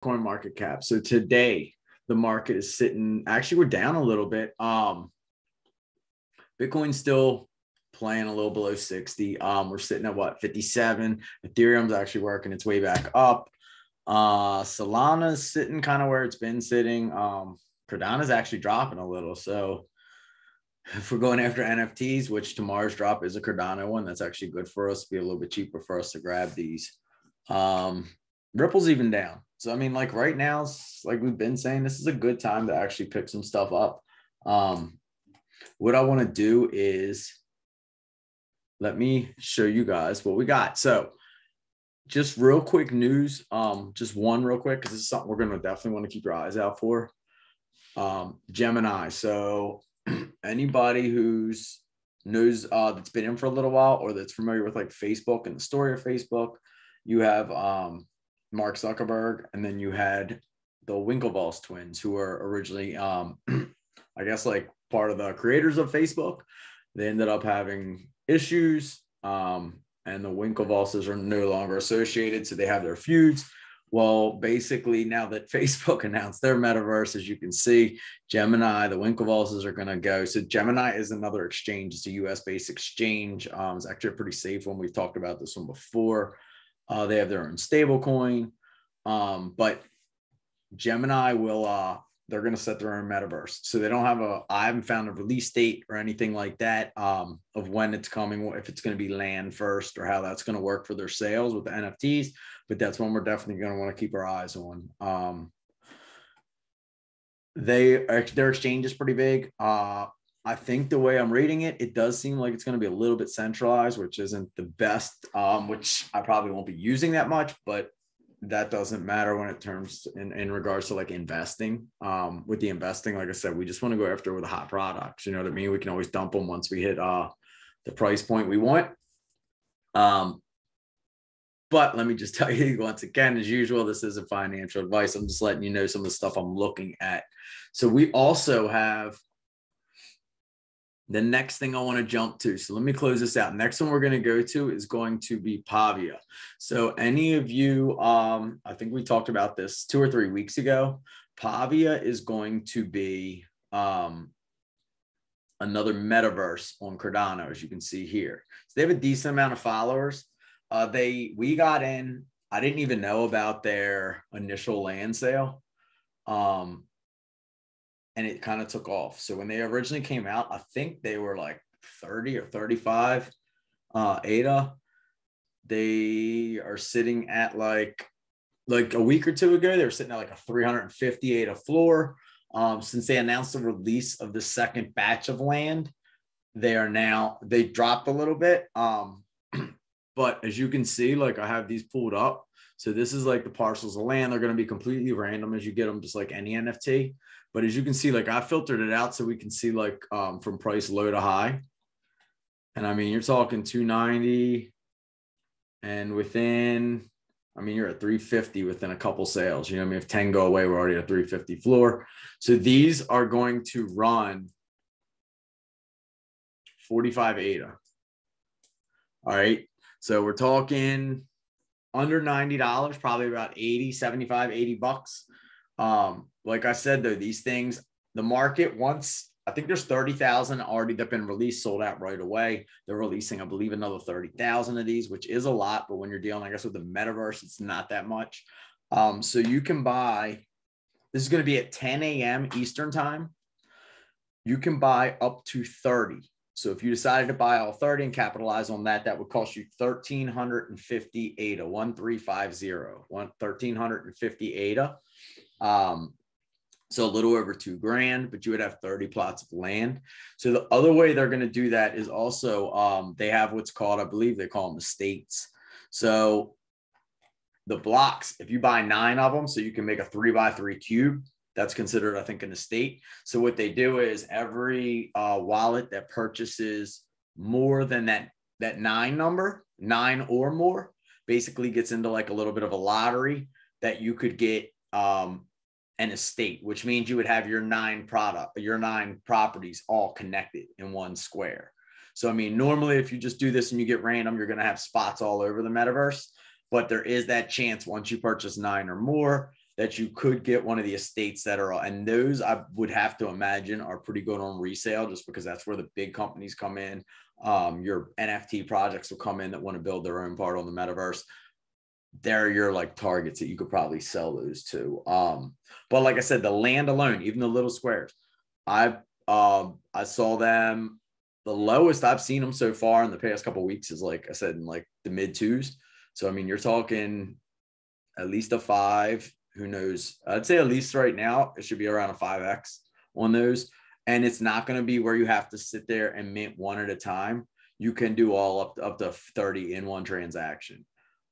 coin market cap. So today the market is sitting, actually we're down a little bit. Bitcoin's still playing a little below 60. We're sitting at what, 57. Ethereum's actually working its way back up. Solana's sitting kind of where it's been sitting. Cardano's actually dropping a little. So if we're going after NFTs, which tomorrow's drop is a Cardano one, that's actually good for us. Be a little bit cheaper for us to grab these. Ripple's even down. So I mean, like right now, like we've been saying, this is a good time to actually pick some stuff up. What I want to do is let me show you guys what we got. So just real quick news, just one real quick, because this is something we're going to definitely want to keep your eyes out for. Gemini. So anybody who's knows that's been in for a little while or that's familiar with like Facebook and the story of Facebook, you have Mark Zuckerberg, and then you had the Winklevoss twins, who were originally I guess like part of the creators of Facebook. They ended up having issues, and the Winklevosses are no longer associated, so they have their feuds. Well, basically, now that Facebook announced their metaverse, as you can see, Gemini, the Winklevosses are going to go. So Gemini is another exchange. It's a US-based exchange. It's actually a pretty safe one. We've talked about this one before. They have their own stable coin. But Gemini will, they're going to set their own metaverse. So they don't have I haven't found a release date or anything like that of when it's coming, if it's going to be land first or how that's going to work for their sales with the NFTs. But that's one we're definitely going to want to keep our eyes on. Their exchange is pretty big. I think the way I'm reading it, it does seem like it's going to be a little bit centralized, which isn't the best, which I probably won't be using that much, but that doesn't matter when it turns in regards to like investing. With the investing, like I said, we just want to go after with the hot products. You know what I mean? We can always dump them once we hit the price point we want. But let me just tell you once again, as usual, this isn't financial advice. I'm just letting you know some of the stuff I'm looking at. So we also have the next thing I want to jump to. So let me close this out. Next one we're going to go to is going to be Pavia. So any of you, I think we talked about this 2 or 3 weeks ago. Pavia is going to be another metaverse on Cardano, as you can see here. So they have a decent amount of followers. We got in, I didn't even know about their initial land sale. And it kind of took off. So when they originally came out, I think they were like 30 or 35 ADA. They are sitting at like a week or two ago, they were sitting at like a 350 ADA floor. Since they announced the release of the second batch of land, they dropped a little bit. But as you can see, like I have these pulled up. So this is like the parcels of land. They're going to be completely random as you get them, just like any NFT. But as you can see, like I filtered it out so we can see like from price low to high. And I mean, you're talking 290 and within, I mean, you're at 350 within a couple sales. You know what I mean? If 10 go away, we're already at 350 floor. So these are going to run 45 ADA. All right. So we're talking under $90, probably about 80, 75, 80 bucks. Like I said, though, these things, the market once, I think there's 30,000 already that have been released, sold out right away. They're releasing, I believe, another 30,000 of these, which is a lot. But when you're dealing, I guess, with the metaverse, it's not that much. So you can buy, this is going to be at 10 a.m. Eastern time. You can buy up to 30. So if you decided to buy all 30 and capitalize on that, that would cost you $1,350 ADA, 1350, 1,350 ADA. So a little over $2,000, but you would have 30 plots of land. So the other way they're going to do that is also they have what's called, I believe they call them estates. So the blocks, if you buy 9 of them, so you can make a 3x3 cube, that's considered, I think, an estate. So what they do is every wallet that purchases more than that 9 number, 9 or more, basically gets into like a little bit of a lottery that you could get an estate, which means you would have your 9 properties all connected in one square. So, I mean, normally if you just do this and you get random, you're going to have spots all over the metaverse, but there is that chance once you purchase 9 or more that you could get one of the estates that are, and those I would have to imagine are pretty good on resale, just because that's where the big companies come in. Your NFT projects will come in that want to build their own part on the metaverse. They're your like targets that you could probably sell those to. But like I said, the land alone, even the little squares, I saw them. The lowest I've seen them so far in the past couple of weeks is, like I said, in like the mid twos. So I mean, you're talking at least a 5. Who knows? I'd say at least right now it should be around a 5x on those. And it's not going to be where you have to sit there and mint one at a time. You can do all up to 30 in one transaction.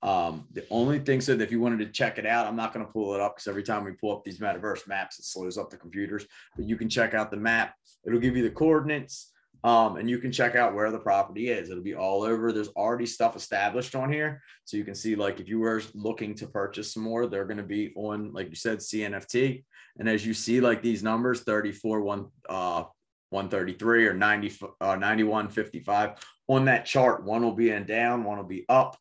The only thing, so that if you wanted to check it out, I'm not going to pull it up because every time we pull up these metaverse maps, it slows up the computers, but you can check out the map. It'll give you the coordinates, and you can check out where the property is. It'll be all over. There's already stuff established on here. So you can see, like, if you were looking to purchase some more, they're going to be on, like you said, CNFT. And as you see, like these numbers, 34, 133 or 90, 91, 55 on that chart, one will be in down, one will be up.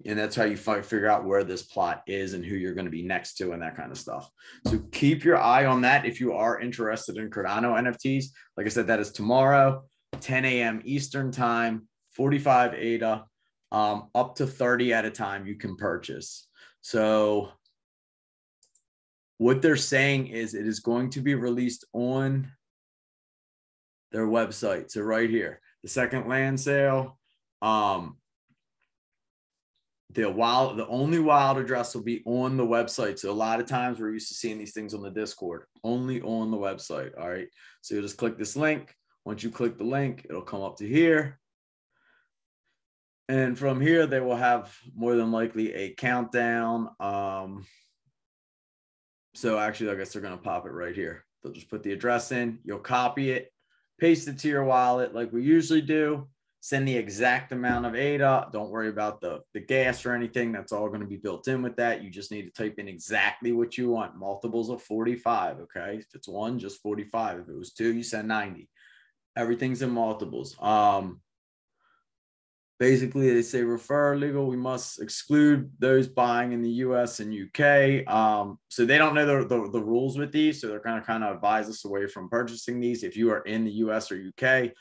And that's how you figure out where this plot is and who you're going to be next to and that kind of stuff. So keep your eye on that if you are interested in Cardano NFTs. Like I said, that is tomorrow, 10 a.m. Eastern time, 45 ADA, up to 30 at a time you can purchase. So what they're saying is it is going to be released on their website. So right here, the second land sale, the only wild address will be on the website. So a lot of times we're used to seeing these things on the Discord, only on the website. All right. So you'll just click this link. Once you click the link, it'll come up to here. And from here, they will have more than likely a countdown. So actually, I guess they're going to pop it right here. They'll just put the address in. You'll copy it, paste it to your wallet like we usually do. Send the exact amount of ADA. Don't worry about the gas or anything. That's all going to be built in with that. You just need to type in exactly what you want. Multiples of 45, okay? If it's 1, just 45. If it was 2, you send 90. Everything's in multiples. Basically, they say refer legal. We must exclude those buying in the US and UK. So they don't know the rules with these. So they're going to kind of advise us away from purchasing these if you are in the US or UK.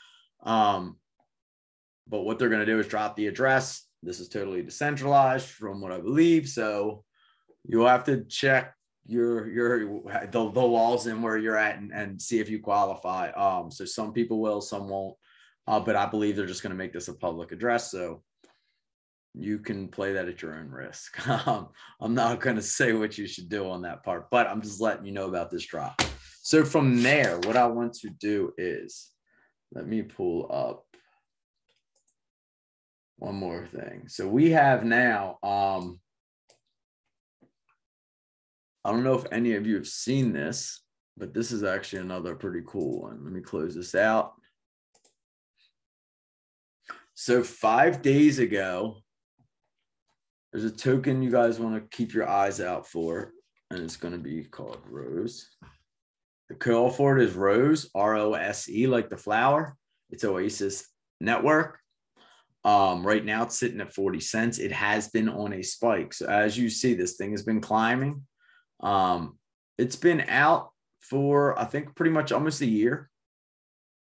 But what they're going to do is drop the address. This is totally decentralized from what I believe. So you'll have to check the laws in where you're at and see if you qualify. So some people will, some won't. But I believe they're just going to make this a public address. So you can play that at your own risk. I'm not going to say what you should do on that part, but I'm just letting you know about this drop. So from there, what I want to do is, let me pull up one more thing. So we have now, I don't know if any of you have seen this, but this is actually another pretty cool one. Let me close this out. So 5 days ago, there's a token you guys want to keep your eyes out for, and it's going to be called Rose. The call for it is Rose, R-O-S-E, like the flower. It's Oasis Network. Right now it's sitting at 40 cents. It has been on a spike. So as you see, this thing has been climbing. It's been out for, I think, pretty much almost a year.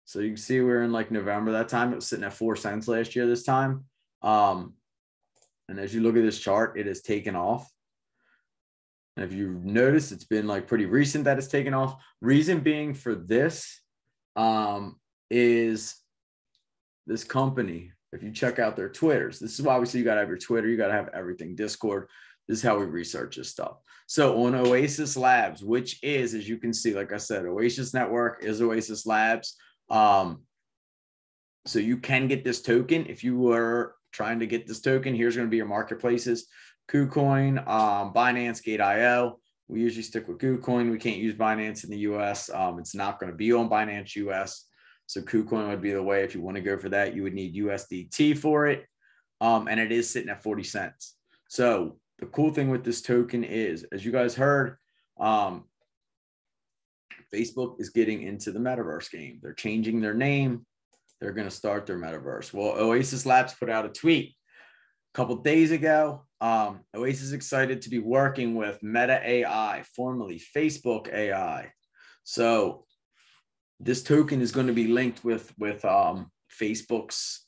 So you can see we're in like November that time. It was sitting at 4 cents last year this time. And as you look at this chart, it has taken off. And if you notice, it's been like pretty recent that it's taken off. Reason being for this is this company. If you check out their Twitters, this is why we say you got to have your Twitter. You got to have everything. Discord. This is how we research this stuff. So on Oasis Labs, which is, as you can see, like I said, Oasis Network is Oasis Labs. So you can get this token. If you were trying to get this token, here's going to be your marketplaces. KuCoin, Binance, Gate.io. We usually stick with KuCoin. We can't use Binance in the US. It's not going to be on Binance US. So KuCoin would be the way. If you want to go for that, you would need USDT for it. And it is sitting at 40 cents. So the cool thing with this token is, as you guys heard, Facebook is getting into the metaverse game. They're changing their name. They're going to start their metaverse. Well, Oasis Labs put out a tweet couple days ago, Oasis is excited to be working with Meta AI, formerly Facebook AI. So this token is going to be linked with Facebook's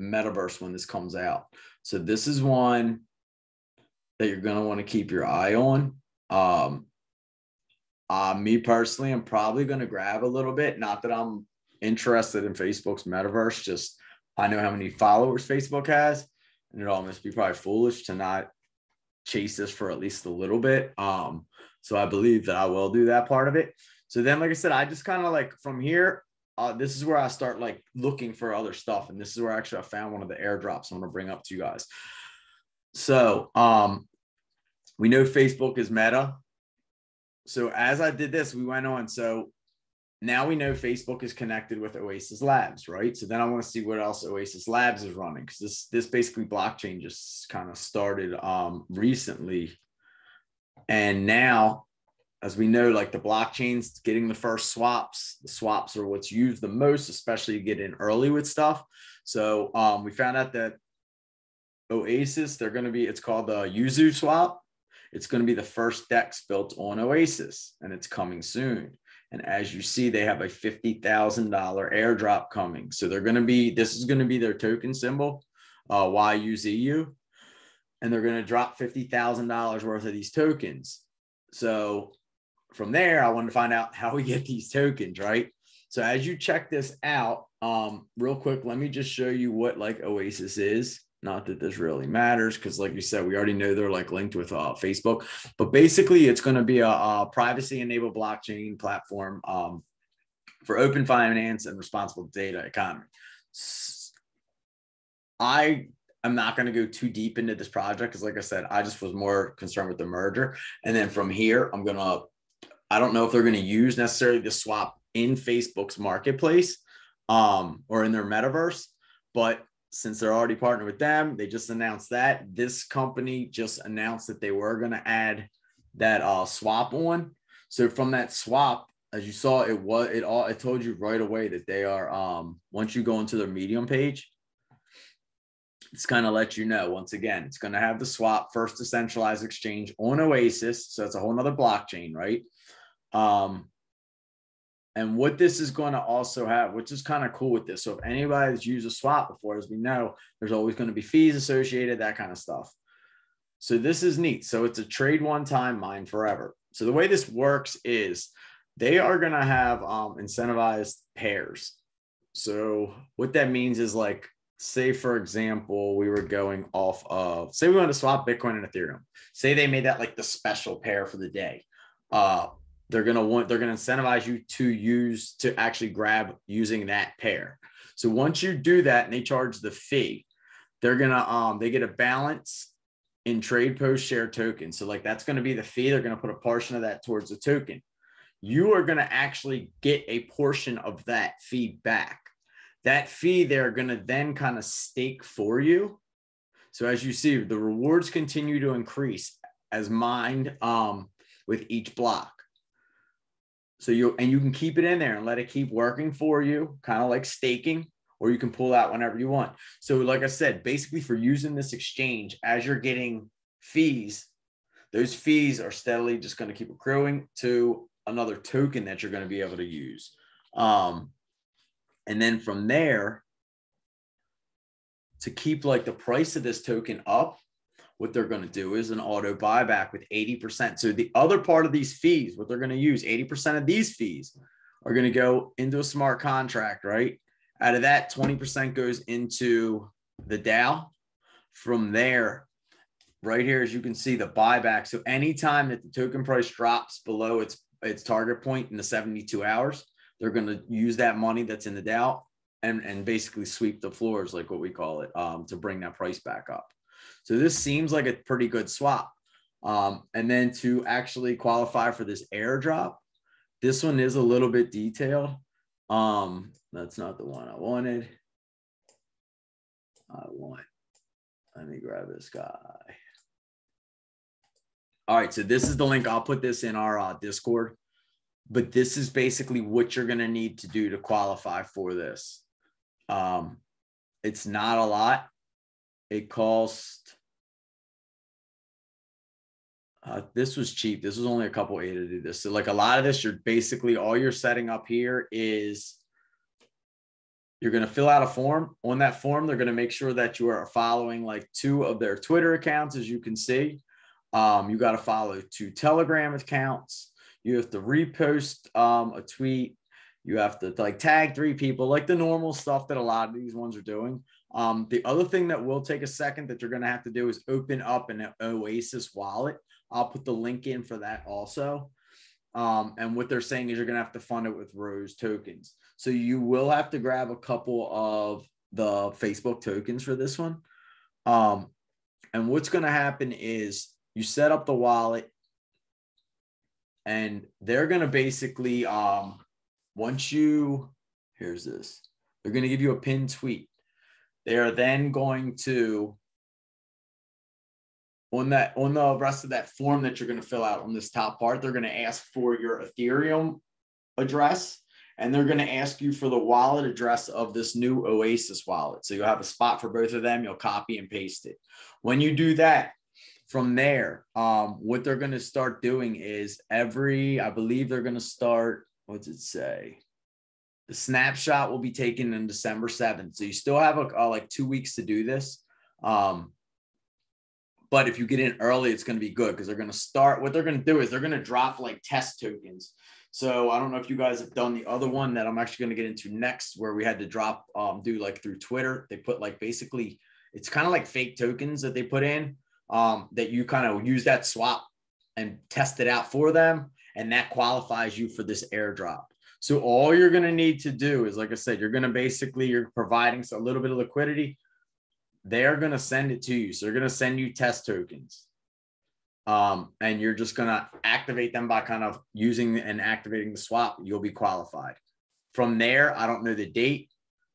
metaverse when this comes out. So this is one that you're going to want to keep your eye on. Me personally, I'm probably going to grab a little bit. Not that I'm interested in Facebook's metaverse, just I know how many followers Facebook has, and it'd almost be probably foolish to not chase this for at least a little bit. So I believe that I will do that part of it. So then, like I said, I just kind of like from here, this is where I start like looking for other stuff. And this is where actually I found one of the airdrops I'm going to bring up to you guys. So we know Facebook is Meta. So as I did this, we went on. So now we know Facebook is connected with Oasis Labs, right? So then I want to see what else Oasis Labs is running, because this basically blockchain just kind of started recently. And now, as we know, like the blockchain's getting the first swaps. The swaps are what's used the most, especially to get in early with stuff. So we found out that Oasis, it's called the Yuzu swap. It's going to be the first DEX built on Oasis, and it's coming soon. And as you see, they have a $50,000 airdrop coming. So this is going to be their token symbol, YUZU. And they're going to drop $50,000 worth of these tokens. So from there, I wanted to find out how we get these tokens, right? So as you check this out, real quick, let me just show you what like Oasis is. Not that this really matters, because like you said, we already know they're like linked with Facebook, but basically it's going to be a privacy enabled blockchain platform for open finance and responsible data economy. I'm not going to go too deep into this project because like I said, I just was more concerned with the merger. And then from here, I don't know if they're going to use necessarily the swap in Facebook's marketplace or in their metaverse, but since they're already partnered with them, they just announced that. This company just announced that they were going to add that swap on. So from that swap, as you saw, it told you right away that they are, once you go into their Medium page, it's going to let you know, once again, it's going to have the swap, first decentralized exchange on Oasis. So it's a whole nother blockchain, right? And what this is going to also have, which is kind of cool with this. So if anybody's used a swap before, as we know, there's always going to be fees associated, that kind of stuff. So this is neat. So it's a trade one time, mine forever. So the way this works is they are going to have incentivized pairs. So what that means is like, say, for example, we were going off of, say we wanted to swap Bitcoin and Ethereum. Say they made that like the special pair for the day. They're going to incentivize you to actually grab using that pair. So once you do that and they charge the fee, they're going to, they get a balance in trade post share token. So like, that's going to be the fee. They're going to put a portion of that towards the token. You are going to actually get a portion of that fee back. That fee, they're going to then kind of stake for you. So as you see, the rewards continue to increase as mined with each block. So you can keep it in there and let it keep working for you, kind of like staking, or you can pull out whenever you want. So like I said, basically for using this exchange, as you're getting fees, those fees are steadily just going to keep accruing to another token that you're going to be able to use. And then from there, to keep like the price of this token up, what they're going to do is an auto buyback with 80%. So the other part of these fees, what they're going to use, 80% of these fees are going to go into a smart contract, right? Out of that, 20% goes into the DAO. From there, right here, as you can see, the buyback. So anytime that the token price drops below its target point in the 72 hours, they're going to use that money that's in the DAO and basically sweep the floors, like what we call it, to bring that price back up. So this seems like a pretty good swap. And then to actually qualify for this airdrop, this one is a little bit detailed. That's not the one I wanted. Let me grab this guy. All right, so this is the link. I'll put this in our Discord. But this is basically what you're going to need to do to qualify for this. It's not a lot. it cost, this was cheap. This was only a couple $8 to do this. So like a lot of this, you're basically, all you're setting up here is you're going to fill out a form. On that form, they're going to make sure that you are following like 2 of their Twitter accounts, as you can see. You got to follow 2 Telegram accounts. You have to repost a tweet. You have to like tag 3 people, like the normal stuff that a lot of these ones are doing. The other thing that will take a second that you're going to have to do is open up an Oasis wallet. I'll put the link in for that also. And what they're saying is you're going to have to fund it with Rose tokens. So you will have to grab a couple of the Facebook tokens for this one. And what's going to happen is you set up the wallet, and they're going to basically, once you, here's this, they're going to give you a pinned tweet. They are then going to, on the rest of that form that you're going to fill out on this top part, they're going to ask for your Ethereum address, and they're going to ask you for the wallet address of this new Oasis wallet. So you'll have a spot for both of them. You'll copy and paste it. When you do that, from there, what they're going to start doing is I believe they're going to start, what's it say? The snapshot will be taken on December 7th. So you still have like 2 weeks to do this. But if you get in early, it's going to be good, because they're going to start, what they're going to do is they're going to drop like test tokens. So I don't know if you guys have done the other one that I'm actually going to get into next, where we had to drop, do like through Twitter. They put like, basically, it's kind of like fake tokens that they put in, that you kind of use that swap and test it out for them. And that qualifies you for this airdrop. So all you're going to need to do is, like I said, you're providing a little bit of liquidity. They're going to send it to you. So they're going to send you test tokens. And you're just going to activate them by kind of using and activating the swap. You'll be qualified. From there, I don't know the date,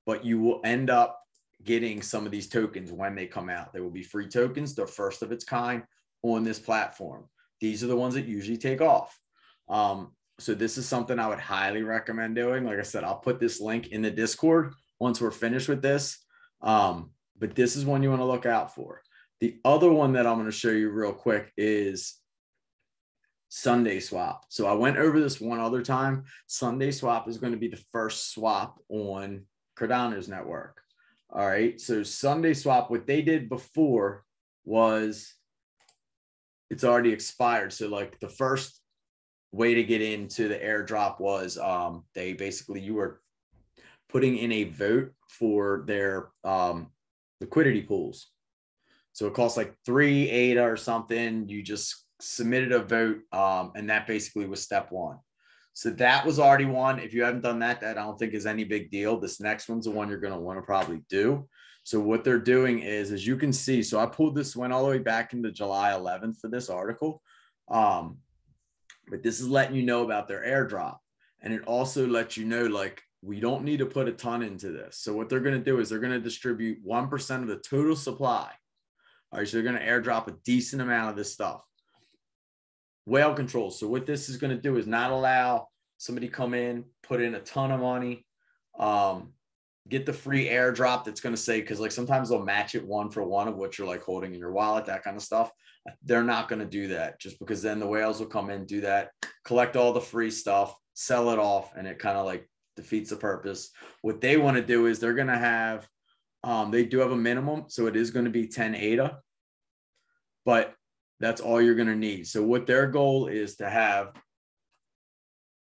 but you will end up getting some of these tokens when they come out. They will be free tokens. They're first of its kind on this platform. These are the ones that usually take off. So this is something I would highly recommend doing. Like I said, I'll put this link in the Discord once we're finished with this. But this is one you want to look out for. The other one that I'm going to show you real quick is Sunday Swap. So I went over this one other time. Sunday Swap is going to be the first swap on Cardano's network. All right. So Sunday Swap, what they did before was it's already expired. So like the first way to get into the airdrop was they basically, you were putting in a vote for their liquidity pools. So it costs like 3 ADA or something. You just submitted a vote, and that basically was step 1. So that was already one. If you haven't done that, that I don't think is any big deal. This next one's the one you're going to want to probably do. So what they're doing is, as you can see, so I pulled this one all the way back into July 11th for this article. But this is letting you know about their airdrop. And it also lets you know, like, we don't need to put a ton into this. So what they're going to do is they're going to distribute 1% of the total supply. All right, so they're going to airdrop a decent amount of this stuff. Whale control. So what this is going to do is not allow somebody come in, put in a ton of money, get the free airdrop that's going to say, because like sometimes they'll match it 1 for 1 of what you're like holding in your wallet, that kind of stuff. They're not going to do that, just because then the whales will come in, do that, collect all the free stuff, sell it off, and it kind of like defeats the purpose. What they want to do is they're going to have, they do have a minimum, so it is going to be 10 ADA, but that's all you're going to need. So what their goal is to have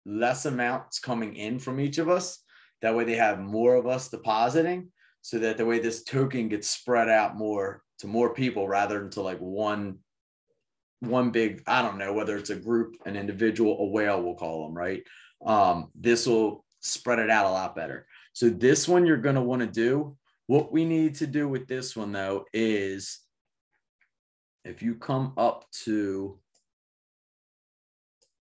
less amounts coming in from each of us. That way they have more of us depositing, so that the way this token gets spread out more to more people rather than to like one big, I don't know whether it's a group, an individual, a whale, we'll call them, right? This will spread it out a lot better. So this one you're going to want to do. What we need to do with this one though is, if you come up to,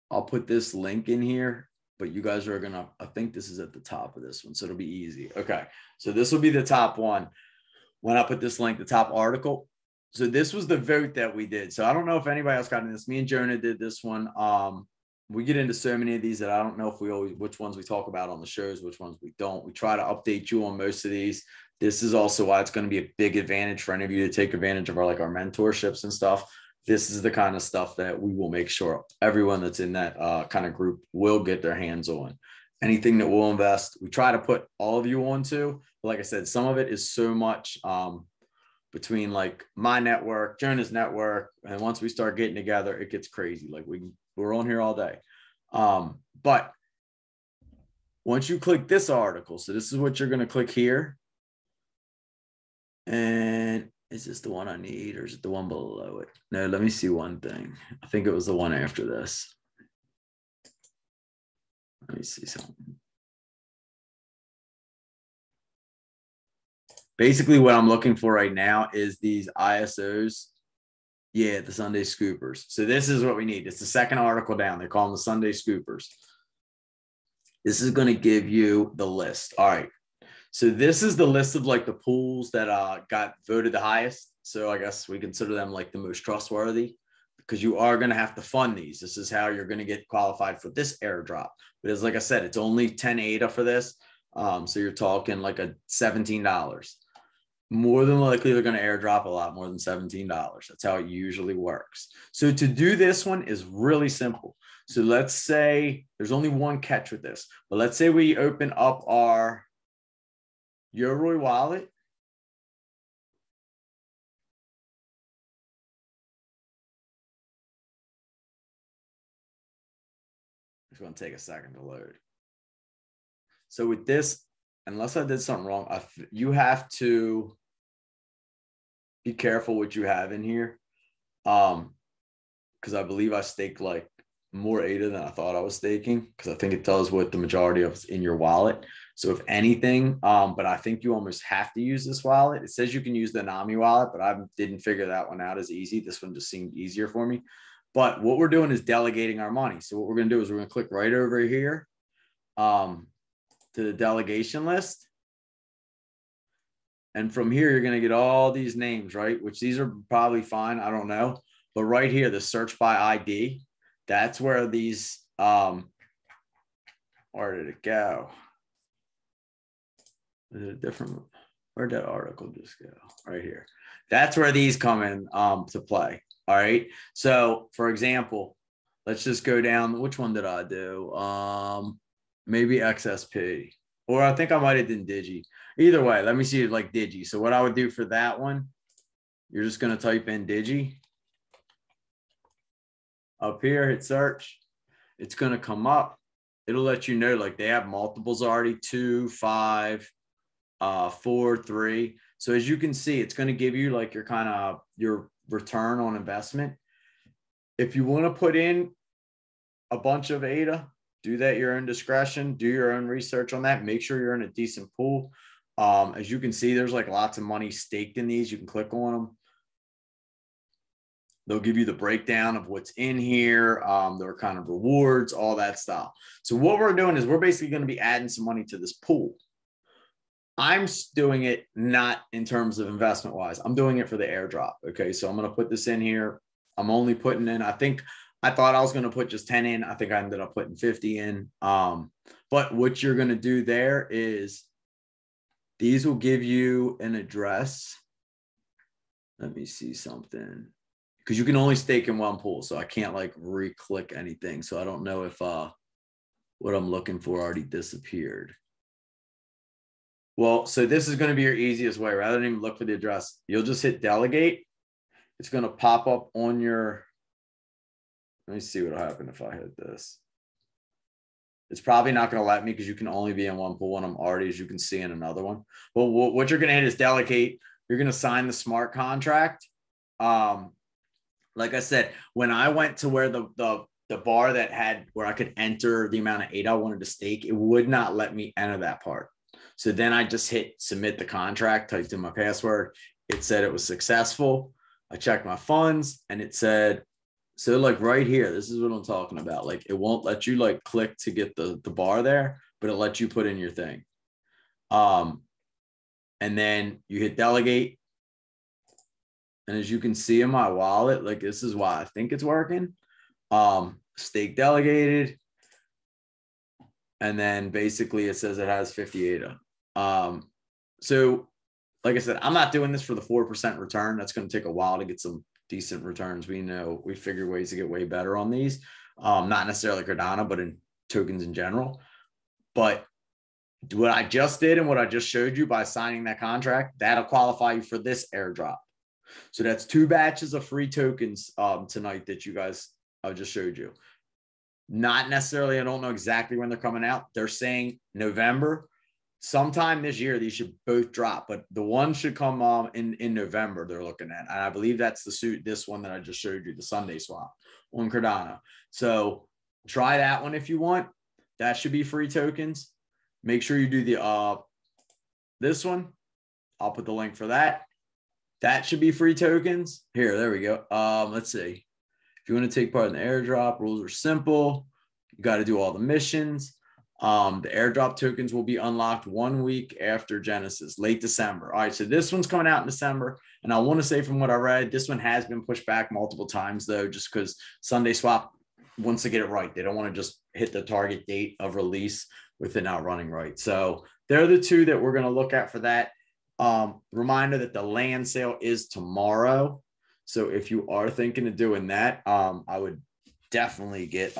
I'll put this link in here, but you guys are gonna, I think this is at the top of this one, so it'll be easy. Okay, so this will be the top one. When I put this link, the top article. So this was the vote that we did. So I don't know if anybody else got in this. Me and Jonah did this one. We get into so many of these that I don't know if we always, which ones we talk about on the shows, which ones we don't. We try to update you on most of these. This is also why it's going to be a big advantage for any of you to take advantage of our mentorships and stuff. This is the kind of stuff that we will make sure everyone that's in that kind of group will get their hands on. Anything that we'll invest, we try to put all of you onto. But like I said, some of it is so much between my network, Jonah's network, and once we start getting together, it gets crazy. We're on here all day. But once you click this article, so this is what you're going to click here. And is this the one I need, or is it the one below it? No, let me see one thing. I think it was the one after this. Let me see something. Basically, what I'm looking for right now is these ISOs. Yeah, the Sunday Scoopers. So this is what we need. It's the second article down. They call them the Sunday Scoopers. This is going to give you the list. All right. So this is the list of the pools that got voted the highest. So I guess we consider them the most trustworthy, because you are going to have to fund these. This is how you're going to get qualified for this airdrop. But as like I said, it's only 10 ADA for this. So you're talking a $17. More than likely, they're going to airdrop a lot more than $17. That's how it usually works. So to do this one is really simple. So let's say there's only one catch with this, but let's say we open up our Yoroi wallet. It's going to take a second to load. So with this, unless I did something wrong, you have to be careful what you have in here. Because I believe I staked more ADA than I thought I was staking, because I think it tells what the majority of is in your wallet. So if anything, but I think you almost have to use this wallet. It says you can use the Nami wallet, but I didn't figure that one out as easy. This one just seemed easier for me. But what we're doing is delegating our money. So what we're going to do is we're going to click right over here to the delegation list. And from here, you're going to get all these names, right? Which these are probably fine. I don't know. But right here, the search by ID, that's where these, where did it go? Is it a different, where'd that article just go? Right here. That's where these come in to play. All right. So for example, let's just go down. Which one did I do? Maybe XSP, or I think I might have done Digi. Either way, let me see it Digi. So what I would do for that one, you're just going to type in Digi. Up here, hit search. It's going to come up. It'll let you know they have multiples already, 2, 5, 4, 3. So as you can see, it's going to give you your return on investment. If you want to put in a bunch of ADA, do that your own discretion. Do your own research on that. Make sure you're in a decent pool. As you can see, there's lots of money staked in these. You can click on them. They'll give you the breakdown of what's in here, their kind of rewards, all that stuff. So what we're doing is we're basically going to be adding some money to this pool. I'm doing it not in terms of investment wise. I'm doing it for the airdrop. Okay. So I'm going to put this in here. I'm only putting in, I thought I was going to put just 10 in. I think I ended up putting 50 in. But what you're going to do there is these will give you an address. Let me see something, because you can only stake in one pool. So I can't re-click anything. So I don't know if what I'm looking for already disappeared. Well, so this is going to be your easiest way. Rather than even look for the address, you'll just hit delegate. It's going to pop up on your, let me see what'll happen if I hit this. It's probably not going to let me, because you can only be in one pool, and I'm already, as you can see, in another one. Well, what you're going to hit is delegate. You're going to sign the smart contract. Like I said, when I went to where the bar that had where I could enter the amount of ADA I wanted to stake, it would not let me enter that part. So then I just hit submit the contract, typed in my password. It said it was successful. I checked my funds, and it said, so right here, this is what I'm talking about. It won't let you click to get the bar there, but it lets you put in your thing. And then you hit delegate. And as you can see in my wallet, this is why I think it's working. Stake delegated. And then basically it says it has 50 ADA. So like I said, I'm not doing this for the 4% return. That's going to take a while to get some decent returns. We know we figure ways to get way better on these. Not necessarily Cardano, but in tokens in general. But what I just did and what I just showed you by signing that contract, that'll qualify you for this airdrop. So that's 2 batches of free tokens tonight that you guys I just showed you. Not necessarily, I don't know exactly when they're coming out. They're saying November. Sometime this year, these should both drop, but the one should come in November they're looking at. And I believe that's this one that I just showed you, the Sunday swap on Cardano. So try that one if you want. That should be free tokens. Make sure you do the this one. I'll put the link for that. That should be free tokens. Here, there we go. Let's see. If you want to take part in the airdrop, rules are simple. You got to do all the missions. The airdrop tokens will be unlocked 1 week after Genesis, late December. All right, so this one's coming out in December. And I want to say from what I read, this one has been pushed back multiple times, though, just because Sunday Swap wants to get it right. They don't want to just hit the target date of release with it not running right. So they're the 2 that we're going to look at for that. Reminder that the land sale is tomorrow. So if you are thinking of doing that, I would definitely get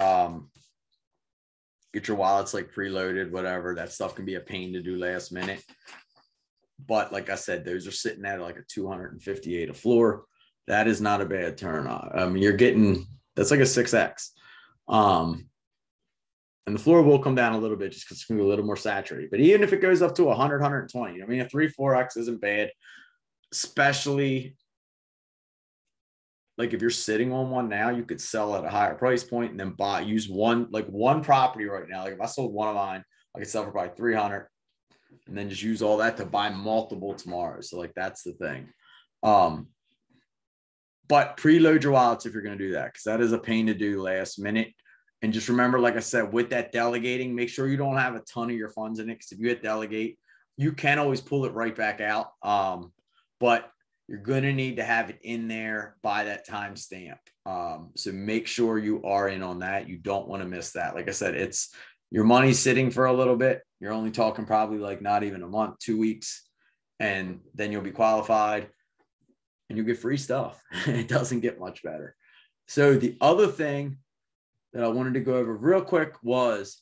your wallets like preloaded, whatever. That stuff can be a pain to do last minute. But like I said, those are sitting at like a 258 a floor. That is not a bad turn on. You're getting, that's like a 6X. And the floor will come down a little bit just because it's going to be a little more saturated. But even if it goes up to 100, 120, I mean, a 3-4X isn't bad, especially like if you're sitting on one now, you could sell at a higher price point and then use one property right now. Like if I sold one of mine, I could sell for probably 300 and then just use all that to buy multiple tomorrow. So like, that's the thing. But preload your wallets if you're going to do that, because that is a pain to do last minute. And just remember, like I said, with that delegating, make sure you don't have a ton of your funds in it. Because if you hit delegate, you can always pull it right back out. But you're going to need to have it in there by that timestamp. So make sure you are in on that. You don't want to miss that. Like I said, it's your money's sitting for a little bit. You're only talking probably like not even a month, 2 weeks, and then you'll be qualified and you'll get free stuff. It doesn't get much better. So the other thing that I wanted to go over real quick was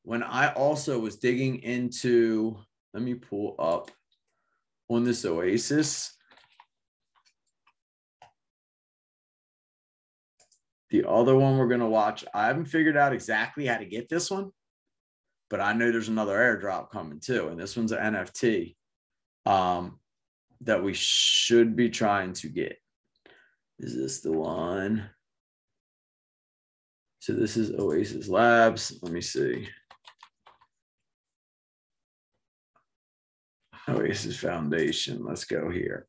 when I also was digging into, let me pull up on this Oasis. The other one we're going to watch, I haven't figured out exactly how to get this one, but I know there's another airdrop coming too. And this one's an NFT that we should be trying to get. Is this the one? So this is Oasis Labs. Let me see. Oasis Foundation. Let's go here.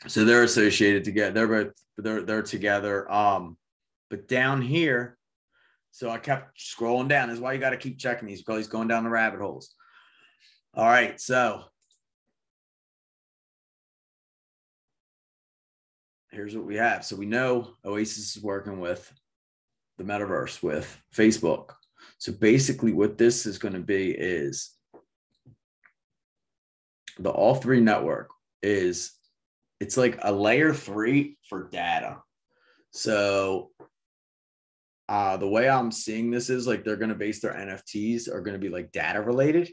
So they're associated together. They're together. But down here, so I kept scrolling down. That's why you got to keep checking these, because he's going down the rabbit holes. All right, so here's what we have. So we know Oasis is working with the metaverse, with Facebook. So basically what this is going to be is the All3 network is, it's like a layer 3 for data. So the way I'm seeing this is like they're going to base their NFTs are going to be like data related.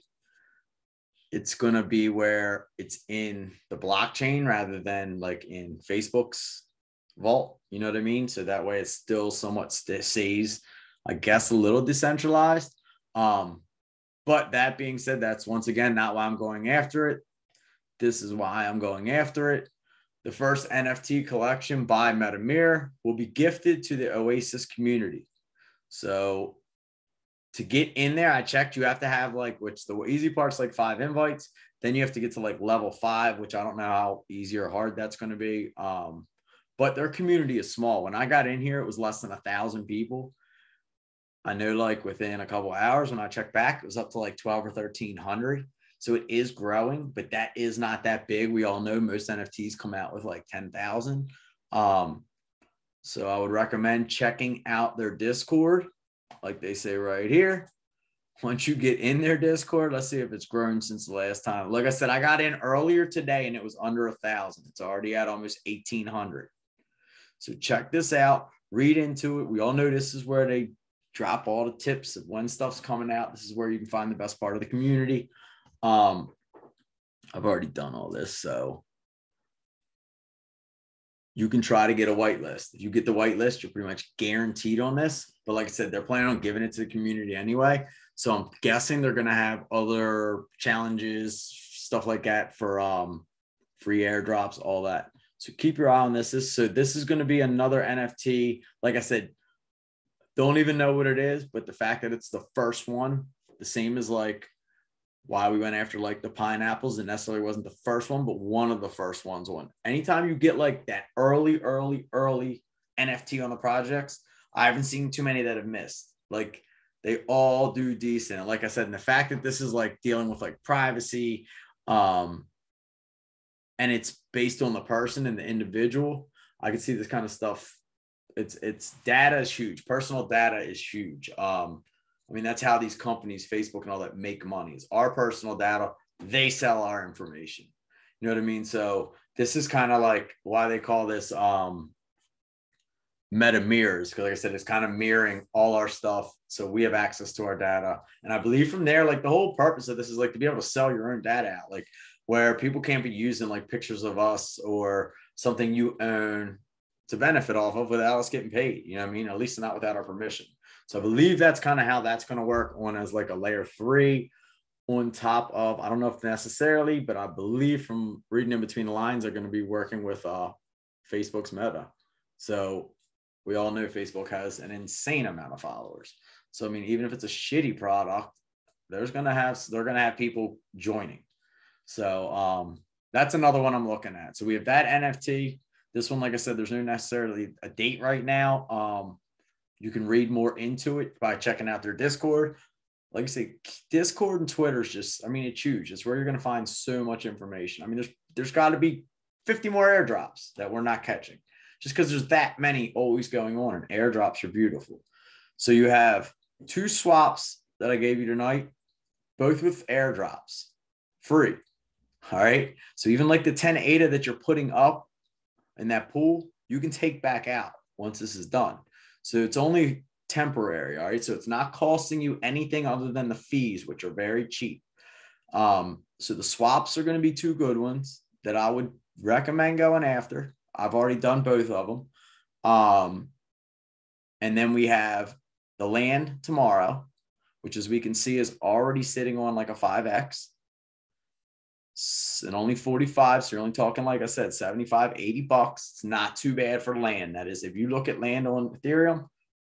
It's going to be where it's in the blockchain rather than like in Facebook's vault. You know what I mean? So that way it's still somewhat stays, I guess, a little decentralized. But that being said, that's once again not why I'm going after it. This is why I'm going after it. The first NFT collection by Metamir will be gifted to the Oasis community. So to get in there, I checked, you have to have like, which the easy part's like 5 invites. Then you have to get to like level 5, which I don't know how easy or hard that's going to be. But their community is small. When I got in here, it was less than 1,000 people. I know like within a couple of hours when I checked back, it was up to like 12 or 1,300. So it is growing, but that is not that big. We all know most NFTs come out with like 10,000. So I would recommend checking out their Discord, like they say right here. Once you get in their Discord, let's see if it's grown since the last time. Like I said, I got in earlier today and it was under 1,000. It's already at almost 1,800. So check this out, read into it. We all know this is where they drop all the tips of when stuff's coming out. This is where you can find the best part of the community. I've already done all this, so you can try to get a whitelist. If you get the whitelist, you're pretty much guaranteed on this. But like I said, they're planning on giving it to the community anyway. So I'm guessing they're going to have other challenges, stuff like that for free airdrops, all that. So keep your eye on this. This is going to be another NFT. Like I said, don't even know what it is, but the fact that it's the first one, the same as like why we went after like the pineapples, and necessarily wasn't the first one, but one of the first ones. Anytime you get like that early NFT on the projects, I haven't seen too many that have missed. Like they all do decent. And like I said, and the fact that this is like dealing with like privacy, and it's based on the person and the individual, I can see this kind of stuff. It's data is huge. Personal data is huge. I mean, that's how these companies, Facebook and all that, make money. It's our personal data. They sell our information. You know what I mean? So this is kind of like why they call this meta mirrors. Because like I said, it's kind of mirroring all our stuff. So we have access to our data. And I believe from there, like the whole purpose of this is like to be able to sell your own data out. Like where people can't be using like pictures of us or something you own to benefit off of without us getting paid. You know what I mean? At least not without our permission. So I believe that's kind of how that's going to work on as like a layer 3 on top of, I don't know if necessarily, but I believe from reading in between the lines, they're going to be working with Facebook's Meta. So we all know Facebook has an insane amount of followers. So, I mean, even if it's a shitty product, they're going to have people joining. So that's another one I'm looking at. So we have that NFT. This one, like I said, there's no necessarily a date right now. You can read more into it by checking out their Discord. Like I say, Discord and Twitter is just, I mean, it's huge. It's where you're going to find so much information. I mean, there's got to be 50 more airdrops that we're not catching just because there's that many always going on, and airdrops are beautiful. So you have 2 swaps that I gave you tonight, both with airdrops, free. All right. So even like the 10 ADA that you're putting up in that pool, you can take back out once this is done. So it's only temporary. All right. So it's not costing you anything other than the fees, which are very cheap. So the swaps are going to be 2 good ones that I would recommend going after. I've already done both of them. And then we have the land tomorrow, which as we can see is already sitting on like a 5X. And only 45. So you're only talking, like I said, 75, 80 bucks. It's not too bad for land. That is, if you look at land on Ethereum,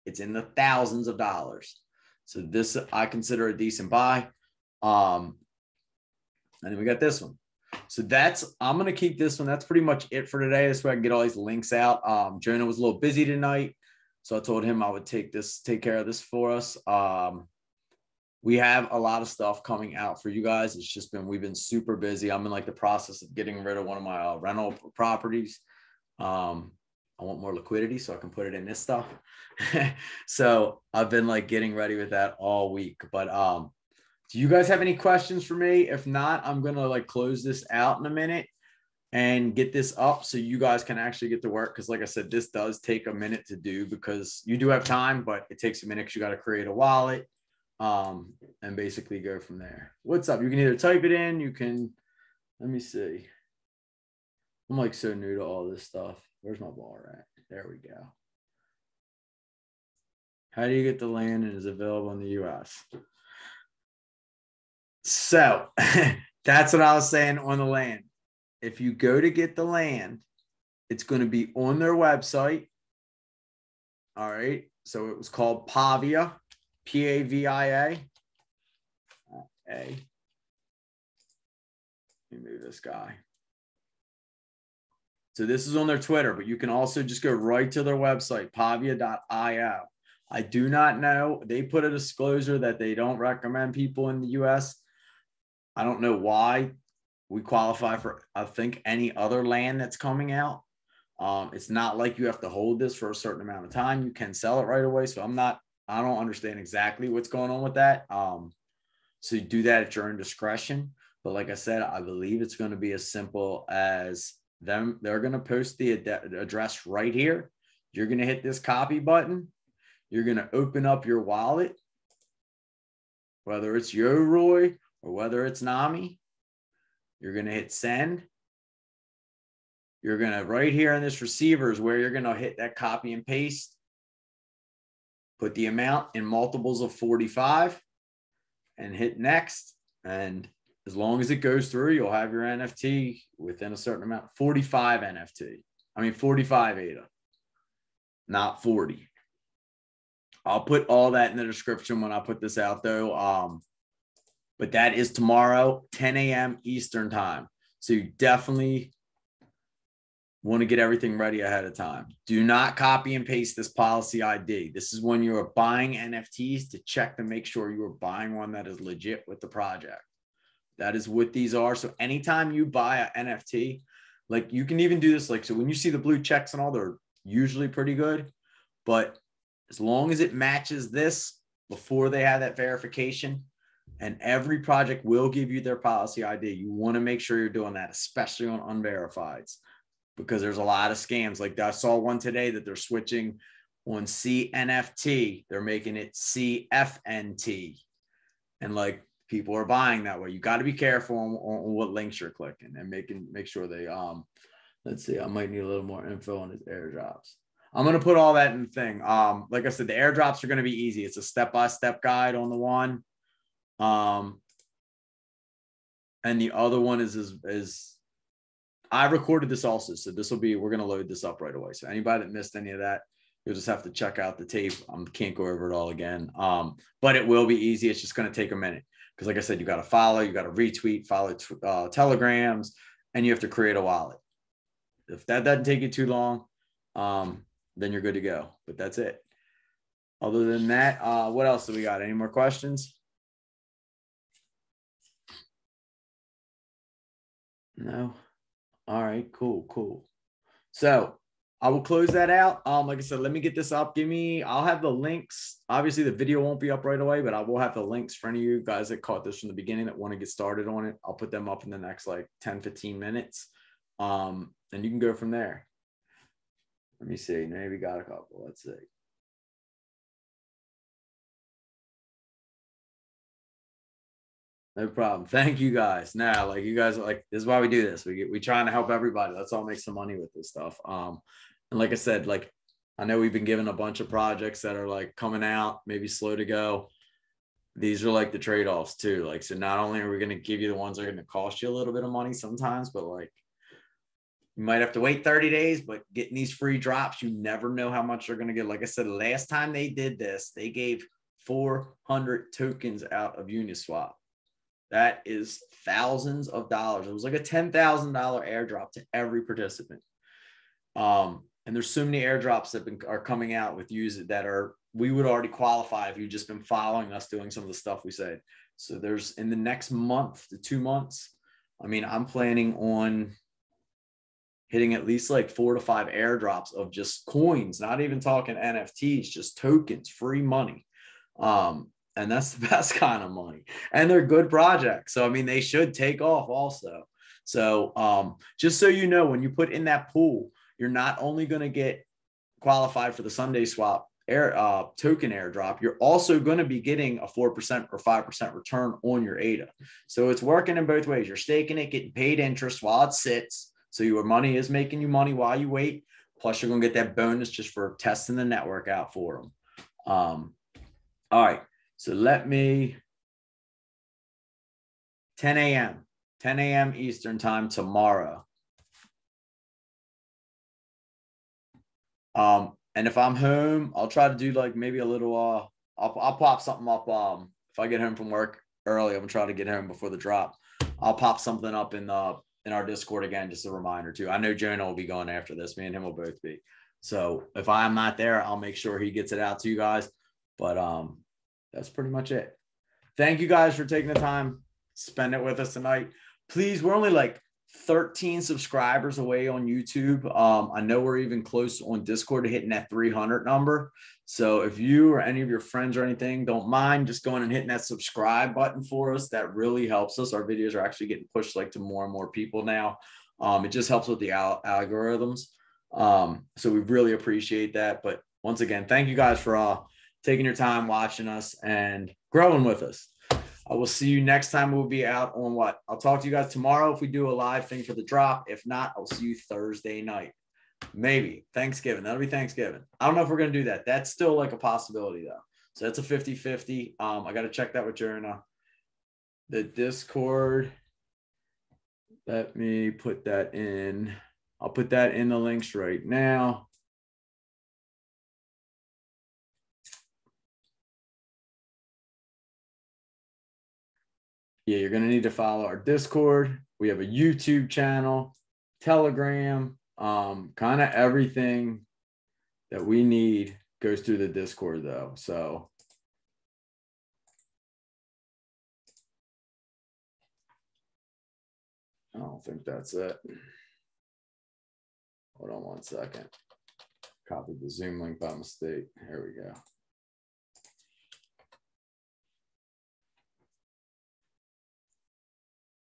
it's in the thousands of dollars. So this I consider a decent buy. And then we got this one. So I'm going to keep this one. That's pretty much it for today. This way I can get all these links out. Jonah was a little busy tonight, so I told him I would take care of this for us. We have a lot of stuff coming out for you guys. It's just we've been super busy. I'm in like the process of getting rid of one of my rental properties. I want more liquidity so I can put it in this stuff. So I've been like getting ready with that all week. But do you guys have any questions for me? If not, I'm going to like close this out in a minute and get this up so you guys can actually get to work. Because like I said, this does take a minute to do because you do have time, but it takes a minute because you got to create a wallet. And basically go from there. What's up? You can either type it in, you can, let me see. I'm like so new to all this stuff. Where's my bar at? There we go. How do you get the land and is available in the US? So that's what I was saying on the land. If you go to get the land, it's going to be on their website. All right. So it was called Pavia. Pavia. Let me move this guy. So this is on their Twitter, but you can also just go right to their website, pavia.io. I do not know. They put a disclosure that they don't recommend people in the US. I don't know why. We qualify for, I think, any other land that's coming out. It's not like you have to hold this for a certain amount of time. You can sell it right away. So I'm not I don't understand exactly what's going on with that. So you do that at your own discretion. But like I said, I believe it's going to be as simple as them. They're going to post the address right here. You're going to hit this copy button. You're going to open up your wallet, whether it's Yoroi or whether it's Nami. You're going to hit send. You're going to, right here in this receiver is where you're going to hit that copy and paste. Put the amount in multiples of 45 and hit next. And as long as it goes through, you'll have your NFT within a certain amount. 45 NFT. I mean, 45 ADA, not 40. I'll put all that in the description when I put this out, though. But that is tomorrow, 10 a.m. Eastern time. So you definitely want to get everything ready ahead of time. Do not copy and paste this policy ID. This is when you are buying NFTs to check to make sure you are buying one that is legit with the project. That is what these are. So anytime you buy an NFT, like you can even do this, like, so when you see the blue checks and all, they're usually pretty good. But as long as it matches this before they have that verification, and every project will give you their policy ID, you want to make sure you're doing that, especially on unverifieds, because there's a lot of scams. Like I saw one today that they're switching on CNFT. They're making it CFNT. And like people are buying that way. You got to be careful on what links you're clicking and make sure they, let's see, I might need a little more info on his airdrops. I'm going to put all that in the thing. Like I said, the airdrops are going to be easy. It's a step-by-step guide on the one. And the other one is I recorded this also. So this will be, we're going to load this up right away. So anybody that missed any of that, you'll just have to check out the tape. Can't go over it all again. But it will be easy. It's just going to take a minute. Because like I said, you got to follow, you got to retweet, follow telegrams, and you have to create a wallet. If that doesn't take you too long, then you're good to go. But that's it. Other than that, what else do we got? Any more questions? No. All right, cool. So I will close that out. Like I said, let me get this up. I'll have the links. Obviously the video won't be up right away, but I will have the links for any of you guys that caught this from the beginning that want to get started on it. I'll put them up in the next like 10, 15 minutes. And you can go from there. Let me see. Maybe got a couple. Let's see. No problem. Thank you guys. Now, like you guys are like, this is why we do this. We trying to help everybody. Let's all make some money with this stuff. And like I said, like I know we've been given a bunch of projects that are like coming out, maybe slow to go. These are like the trade-offs too. Like, so not only are we going to give you the ones that are going to cost you a little bit of money sometimes, but like you might have to wait 30 days, but getting these free drops, you never know how much they're going to get. Like I said, last time they did this, they gave 400 tokens out of Uniswap. That is thousands of dollars. It was like a $10,000 airdrop to every participant. And there's so many airdrops that are coming out with users that we would already qualify if you've just been following us doing some of the stuff we said. So there's in the next month to 2 months, I mean, I'm planning on hitting at least like 4 to 5 airdrops of just coins, not even talking NFTs, just tokens, free money. And that's the best kind of money. And they're good projects. So, I mean, they should take off also. So just so you know, when you put in that pool, you're not only going to get qualified for the Sunday swap token airdrop, you're also going to be getting a 4% or 5% return on your ADA. So it's working in both ways. You're staking it, getting paid interest while it sits. So your money is making you money while you wait. Plus, you're going to get that bonus just for testing the network out for them. All right. So let me, 10 a.m. Eastern time tomorrow. And if I'm home, I'll try to do like maybe a little, I'll pop something up. If I get home from work early, I'm gonna try to get home before the drop. I'll pop something up in our Discord again, just a reminder too. I know Jonah will be going after this. Me and him will both be. So if I'm not there, I'll make sure he gets it out to you guys. But that's pretty much it. Thank you guys for taking the time, spend it with us tonight. Please, we're only like 13 subscribers away on YouTube. I know we're even close on Discord to hitting that 300 number. So if you or any of your friends or anything don't mind just going and hitting that subscribe button for us, that really helps us. Our videos are actually getting pushed like to more and more people now. It just helps with the algorithms. So we really appreciate that. But once again, thank you guys for taking your time watching us and growing with us. I will see you next time. We'll be out on what? I'll talk to you guys tomorrow if we do a live thing for the drop. If not, I'll see you Thursday night. Maybe Thanksgiving. That'll be Thanksgiving. I don't know if we're going to do that. That's still like a possibility though. So that's a 50-50. I got to check that with Jerna. The Discord. Let me put that in. I'll put that in the links right now. Yeah, you're going to need to follow our Discord. We have a YouTube channel, Telegram, kind of everything that we need goes through the Discord though. So I don't think that's it. Hold on one second. Copied the Zoom link by mistake. Here we go.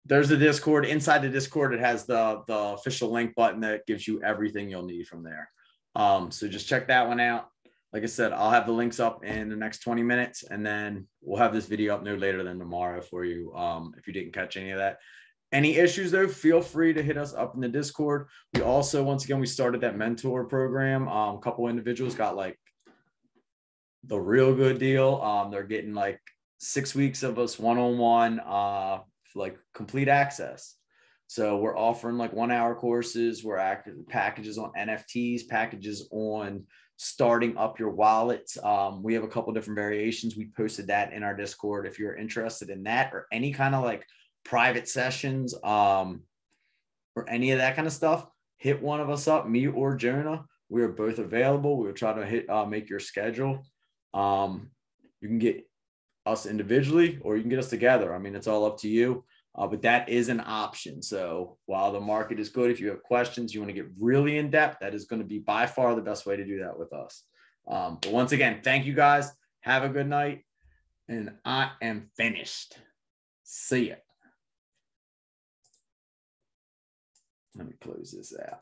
There's the Discord. Inside the Discord, it has the official link button that gives you everything you'll need from there. So just check that one out. Like I said, I'll have the links up in the next 20 minutes, and then we'll have this video up no later than tomorrow for you if you didn't catch any of that. Any issues, though, feel free to hit us up in the Discord. We also, once again, we started that mentor program. A couple individuals got like the real good deal. They're getting like 6 weeks of us one-on-one like complete access. So we're offering like 1 hour courses. We're active packages on NFTs, packages on starting up your wallets. We have a couple different variations. We posted that in our Discord. If you're interested in that or any kind of like private sessions or any of that kind of stuff, hit one of us up, me or Jonah. We are both available. We'll try to make your schedule. You can get us individually or you can get us together. I mean, it's all up to you, but that is an option. So while the market is good, if you have questions, you want to get really in depth, that is going to be by far the best way to do that with us. But once again, thank you guys. Have a good night. And I am finished. See ya. Let me close this out.